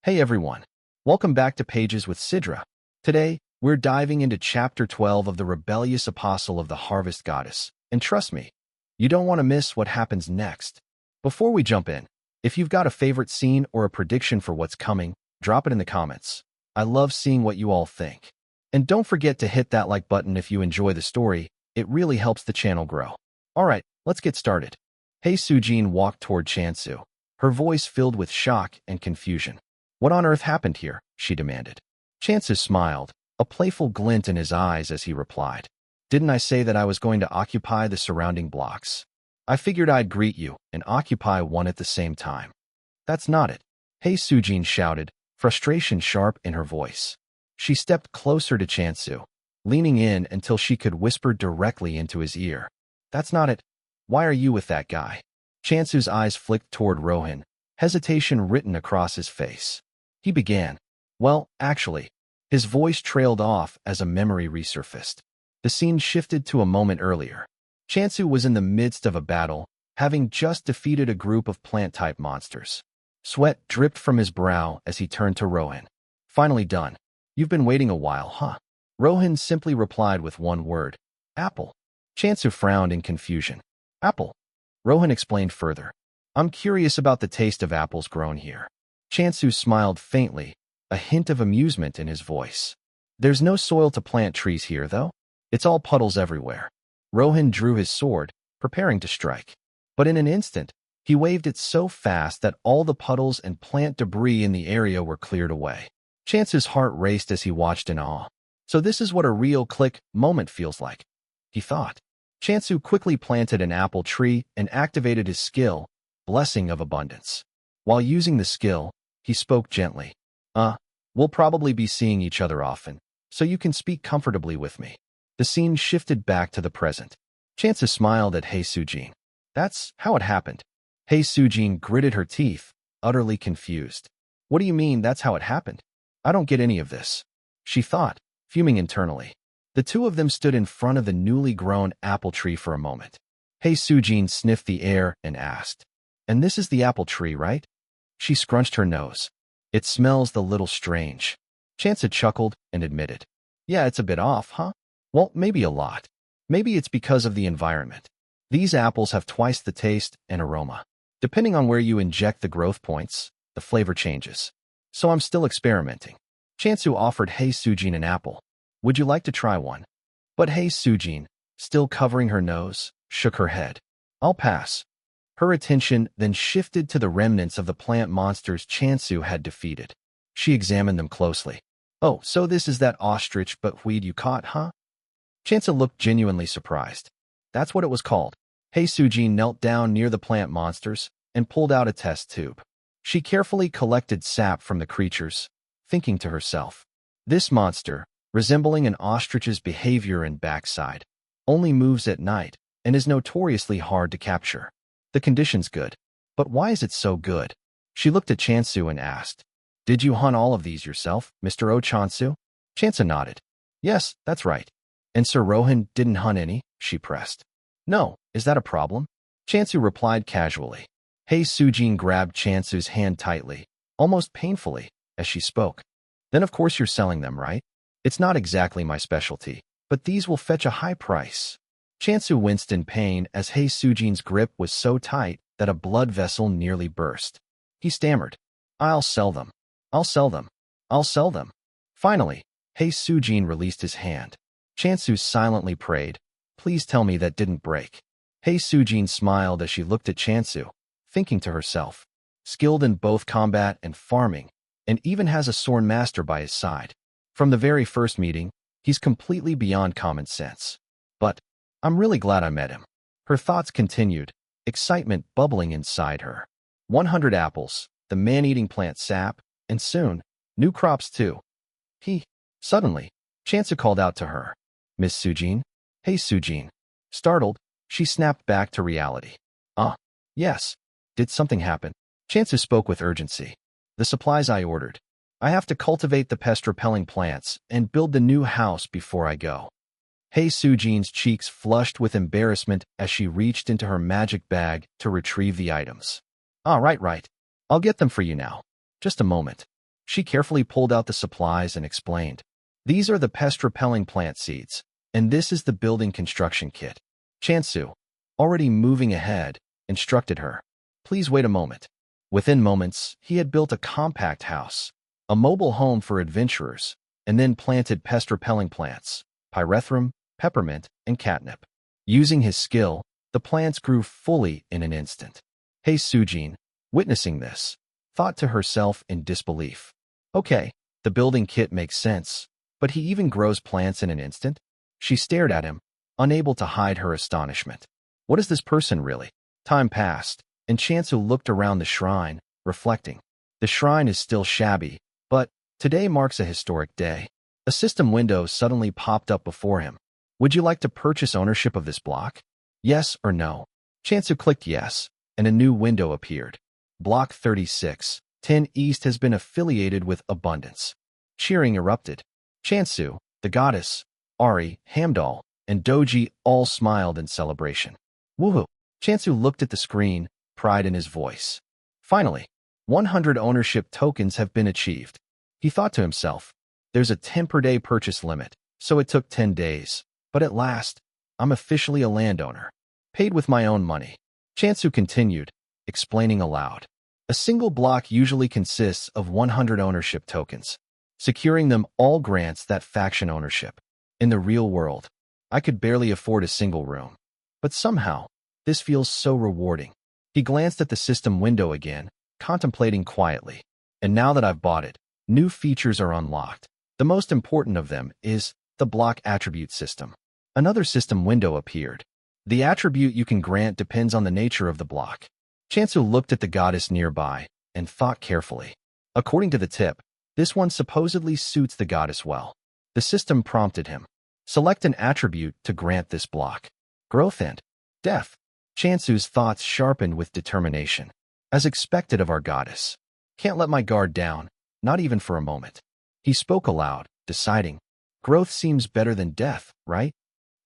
Hey everyone, welcome back to Pages with Sidra. Today, we're diving into Chapter 12 of the Rebellious Apostle of the Harvest Goddess. And trust me, you don't want to miss what happens next. Before we jump in, if you've got a favorite scene or a prediction for what's coming, drop it in the comments. I love seeing what you all think. And don't forget to hit that like button if you enjoy the story. It really helps the channel grow. Alright, let's get started. Hei Sujin walked toward Chansu, her voice filled with shock and confusion. What on earth happened here? She demanded. Chansu smiled, a playful glint in his eyes as he replied. Didn't I say that I was going to occupy the surrounding blocks? I figured I'd greet you and occupy one at the same time. That's not it. Hei Sujin shouted, frustration sharp in her voice. She stepped closer to Chansu, leaning in until she could whisper directly into his ear. That's not it. Why are you with that guy? Chansu's eyes flicked toward Rohan, hesitation written across his face. He began. Well, actually, his voice trailed off as a memory resurfaced. The scene shifted to a moment earlier. Chansu was in the midst of a battle, having just defeated a group of plant-type monsters. Sweat dripped from his brow as he turned to Rohan. Finally done. You've been waiting a while, huh? Rohan simply replied with one word. Apple. Chansu frowned in confusion. Apple. Rohan explained further. I'm curious about the taste of apples grown here. Chansu smiled faintly, a hint of amusement in his voice. There's no soil to plant trees here, though. It's all puddles everywhere. Rohan drew his sword, preparing to strike. But in an instant, he waved it so fast that all the puddles and plant debris in the area were cleared away. Chansu's heart raced as he watched in awe. So this is what a real click moment feels like, he thought. Chansu quickly planted an apple tree and activated his skill, Blessing of Abundance. While using the skill, he spoke gently. We'll probably be seeing each other often, so you can speak comfortably with me. The scene shifted back to the present. Chansu smiled at Hei Sujin. That's how it happened. Hei Sujin gritted her teeth, utterly confused. What do you mean that's how it happened? I don't get any of this. She thought, fuming internally. The two of them stood in front of the newly grown apple tree for a moment. Hei Sujin sniffed the air and asked, And this is the apple tree, right? She scrunched her nose. It smells a little strange. Chansu chuckled and admitted. Yeah, it's a bit off, huh? Well, maybe a lot. Maybe it's because of the environment. These apples have twice the taste and aroma. Depending on where you inject the growth points, the flavor changes. So I'm still experimenting. Chansu offered Hei Sujin an apple. Would you like to try one? But Hei Sujin, still covering her nose, shook her head. I'll pass. Her attention then shifted to the remnants of the plant monsters Chansu had defeated. She examined them closely. Oh, so this is that ostrich buckweed you caught, huh? Chansu looked genuinely surprised. That's what it was called. Hei Sujin knelt down near the plant monsters and pulled out a test tube. She carefully collected sap from the creatures, thinking to herself, this monster, resembling an ostrich's behavior and backside, only moves at night and is notoriously hard to capture. The condition's good, but why is it so good? She looked at Chansu and asked, Did you hunt all of these yourself, Mr. O Chansu? Chansu nodded. Yes, that's right. And Sir Rohan didn't hunt any, she pressed. No, is that a problem? Chansu replied casually. Hei Sujin grabbed Chansu's hand tightly, almost painfully, as she spoke. Then of course you're selling them, right? It's not exactly my specialty, but these will fetch a high price. Chansu winced in pain as Hei Sujin's grip was so tight that a blood vessel nearly burst. He stammered, I'll sell them. I'll sell them. I'll sell them. Finally, Hei Sujin released his hand. Chansu silently prayed, Please tell me that didn't break. Hei Sujin smiled as she looked at Chansu, thinking to herself, skilled in both combat and farming, and even has a sworn master by his side. From the very first meeting, he's completely beyond common sense. But I'm really glad I met him. Her thoughts continued, excitement bubbling inside her. 100 apples, the man-eating plant sap, and soon, new crops too. Suddenly, Chansu called out to her. Miss Sujin? Hey Sujin. Startled, she snapped back to reality. Yes. Did something happen? Chansu spoke with urgency. The supplies I ordered. I have to cultivate the pest-repelling plants and build the new house before I go. Hei Sujin's cheeks flushed with embarrassment as she reached into her magic bag to retrieve the items. Right. I'll get them for you now. Just a moment. She carefully pulled out the supplies and explained. These are the pest-repelling plant seeds, and this is the building construction kit. Chansu, already moving ahead, instructed her. Please wait a moment. Within moments, he had built a compact house, a mobile home for adventurers, and then planted pest-repelling plants, pyrethrum, peppermint, and catnip. Using his skill, the plants grew fully in an instant. Hey Sujin, witnessing this, thought to herself in disbelief. Okay, the building kit makes sense, but he even grows plants in an instant? She stared at him, unable to hide her astonishment. What is this person really? Time passed, and Chansu looked around the shrine, reflecting. The shrine is still shabby, but today marks a historic day. A system window suddenly popped up before him. Would you like to purchase ownership of this block? Yes or no? Chansu clicked yes, and a new window appeared. Block 36, 10 East has been affiliated with Abundance. Cheering erupted. Chansu, the goddess, Ari, Hamdal, and Doji all smiled in celebration. Woohoo! Chansu looked at the screen, pride in his voice. Finally, 100 ownership tokens have been achieved. He thought to himself, there's a 10 per day purchase limit, so it took 10 days. But at last, I'm officially a landowner. Paid with my own money. Chansu continued, explaining aloud. A single block usually consists of 100 ownership tokens. Securing them all grants that faction ownership. In the real world, I could barely afford a single room. But somehow, this feels so rewarding. He glanced at the system window again, contemplating quietly. And now that I've bought it, new features are unlocked. The most important of them is the block attribute system. Another system window appeared. The attribute you can grant depends on the nature of the block. Chansu looked at the goddess nearby and thought carefully. According to the tip, this one supposedly suits the goddess well. The system prompted him. Select an attribute to grant this block. Growth and death. Chansu's thoughts sharpened with determination. As expected of our goddess. Can't let my guard down, not even for a moment. He spoke aloud, deciding. Growth seems better than death, right?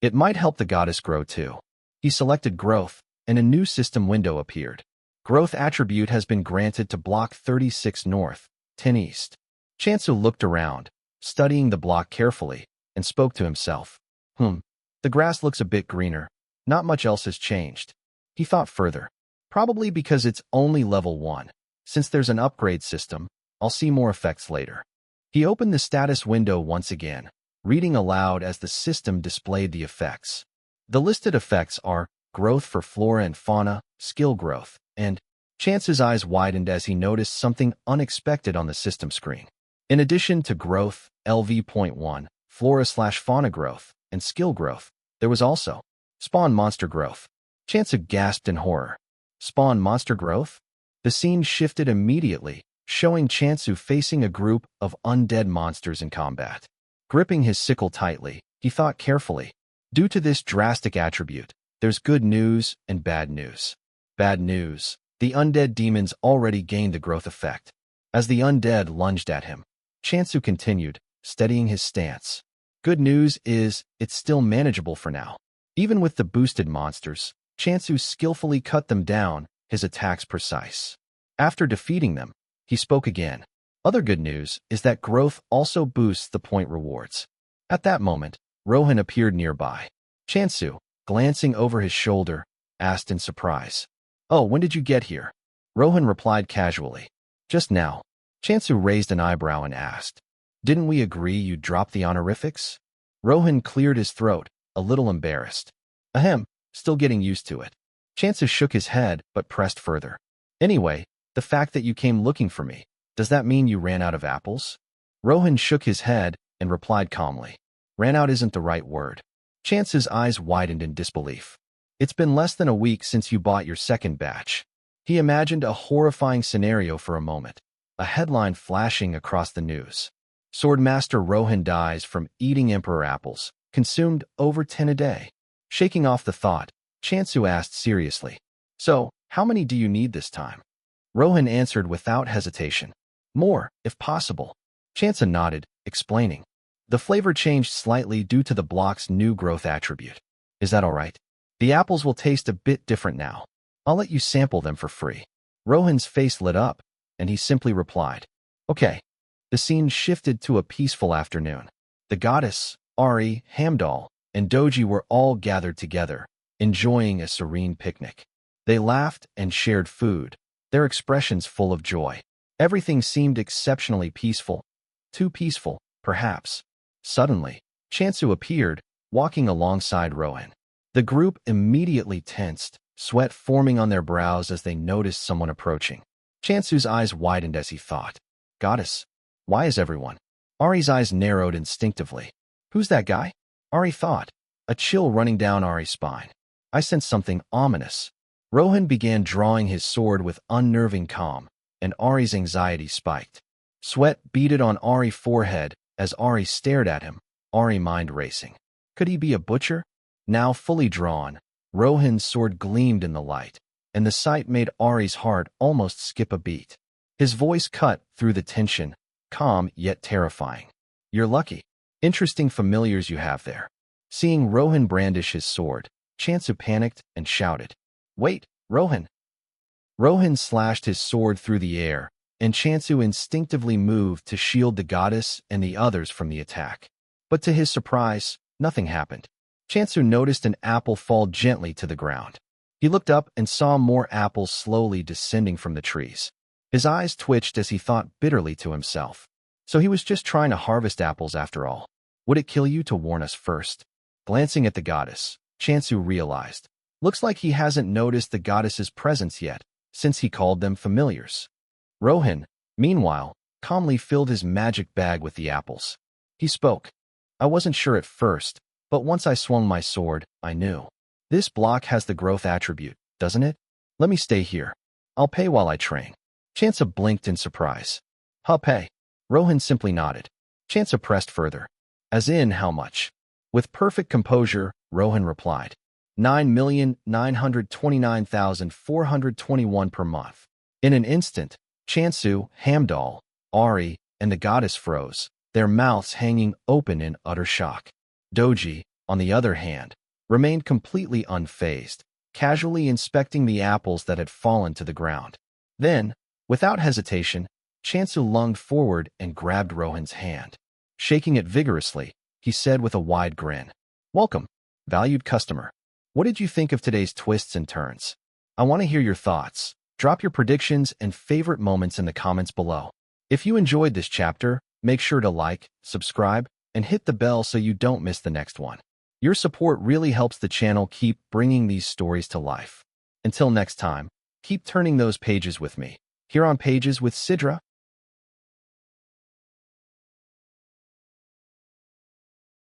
It might help the goddess grow too. He selected growth, and a new system window appeared. Growth attribute has been granted to block 36 North, 10 East. Chansu looked around, studying the block carefully, and spoke to himself. The grass looks a bit greener. Not much else has changed. He thought further. Probably because it's only level 1. Since there's an upgrade system, I'll see more effects later. He opened the status window once again, reading aloud as the system displayed the effects. The listed effects are growth for flora and fauna, skill growth, and Chance's eyes widened as he noticed something unexpected on the system screen. In addition to growth, LV.1, flora/fauna growth, and skill growth, there was also spawn monster growth. Chance gasped in horror. Spawn monster growth? The scene shifted immediately, showing Chansu facing a group of undead monsters in combat. Gripping his sickle tightly, he thought carefully. Due to this drastic attribute, there's good news and bad news. Bad news. The undead demons already gained the growth effect. As the undead lunged at him, Chansu continued, steadying his stance. Good news is, it's still manageable for now. Even with the boosted monsters, Chansu skillfully cut them down, his attacks precise. After defeating them, he spoke again. Other good news is that growth also boosts the point rewards. At that moment, Rohan appeared nearby. Chansu, glancing over his shoulder, asked in surprise. Oh, when did you get here? Rohan replied casually. Just now. Chansu raised an eyebrow and asked. Didn't we agree you'd drop the honorifics? Rohan cleared his throat, a little embarrassed. Ahem, still getting used to it. Chansu shook his head, but pressed further. Anyway, the fact that you came looking for me, does that mean you ran out of apples? Rohan shook his head and replied calmly. Ran out isn't the right word. Chance's eyes widened in disbelief. It's been less than a week since you bought your second batch. He imagined a horrifying scenario for a moment, a headline flashing across the news. Swordmaster Rohan dies from eating emperor apples, consumed over 10 a day. Shaking off the thought, Chansu asked seriously. So, how many do you need this time? Rohan answered without hesitation. More, if possible. Chansu nodded, explaining. The flavor changed slightly due to the block's new growth attribute. Is that all right? The apples will taste a bit different now. I'll let you sample them for free. Rohan's face lit up, and he simply replied. Okay. The scene shifted to a peaceful afternoon. The goddess, Ari, Hamdal, and Doji were all gathered together, enjoying a serene picnic. They laughed and shared food, their expressions full of joy. Everything seemed exceptionally peaceful. Too peaceful, perhaps. Suddenly, Chansu appeared, walking alongside Rohan. The group immediately tensed, sweat forming on their brows as they noticed someone approaching. Chansu's eyes widened as he thought, "Goddess, why is everyone?" Ari's eyes narrowed instinctively. "Who's that guy?" Ari thought, a chill running down Ari's spine. "I sensed something ominous." Rohan began drawing his sword with unnerving calm, and Ari's anxiety spiked. Sweat beaded on Ari's forehead as Ari stared at him, Ari's mind racing. Could he be a butcher? Now fully drawn, Rohan's sword gleamed in the light, and the sight made Ari's heart almost skip a beat. His voice cut through the tension, calm yet terrifying. "You're lucky. Interesting familiars you have there." Seeing Rohan brandish his sword, Chansu panicked and shouted, "Wait, Rohan!" Rohan slashed his sword through the air, and Chansu instinctively moved to shield the goddess and the others from the attack. But to his surprise, nothing happened. Chansu noticed an apple fall gently to the ground. He looked up and saw more apples slowly descending from the trees. His eyes twitched as he thought bitterly to himself. So he was just trying to harvest apples after all. Would it kill you to warn us first? Glancing at the goddess, Chansu realized, looks like he hasn't noticed the goddess's presence yet, since he called them familiars. Rohan, meanwhile, calmly filled his magic bag with the apples. He spoke. "I wasn't sure at first, but once I swung my sword, I knew. This block has the growth attribute, doesn't it? Let me stay here. I'll pay while I train." Chansa blinked in surprise. "Huh, pay?" Rohan simply nodded. Chansa pressed further. "As in how much?" With perfect composure, Rohan replied, 9,929,421 per month. In an instant, Chansu, Hamdal, Ari, and the goddess froze, their mouths hanging open in utter shock. Doji, on the other hand, remained completely unfazed, casually inspecting the apples that had fallen to the ground. Then, without hesitation, Chansu lunged forward and grabbed Rohan's hand. Shaking it vigorously, he said with a wide grin, "Welcome, valued customer. What did you think of today's twists and turns? I want to hear your thoughts. Drop your predictions and favorite moments in the comments below. If you enjoyed this chapter, make sure to like, subscribe, and hit the bell so you don't miss the next one. Your support really helps the channel keep bringing these stories to life. Until next time, keep turning those pages with me, here on Pages with Sidra.